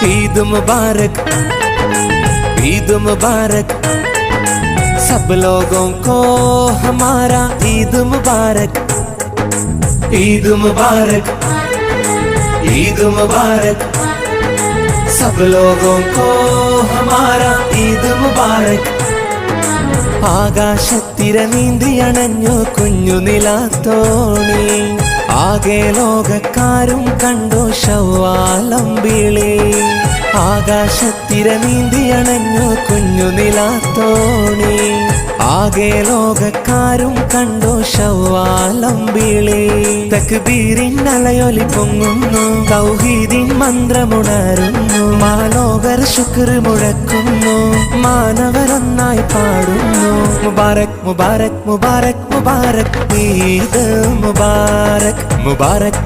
ईद मुबारक, ईद मुबारक, सब लोगों को हमारा ईद मुबारक, ईद मुबारक, ईद मुबारक, सब लोगों को हमारा ईद मुबारक. ആകാശത്തിര നീന്തി അണഞ്ഞു കുഞ്ഞു നിലാത്തോണി, ആകെ ലോകക്കാരും കണ്ടു ശവ്വാലമ്പിളി. ആകാശത്തിര നീന്തി അണഞ്ഞു കുഞ്ഞു നിലാത്തോണി, ആകെ ലോകക്കാരും കണ്ടു ശവ്വാലമ്പിളി. തക്ബീരിൻ അലയൊലി പൊങ്ങുന്നു, തൗഹീദിൻ മന്ത്രമുണരുന്നു, മാലോകർ ശുക്ർ മുഴക്കുന്നു, മാനവരൊന്നായി പാടുന്നു. മുബാരക് മുബാരക് മുബാരക് മുബാരക്, ഈദ് മുബാരക് മുബാരക്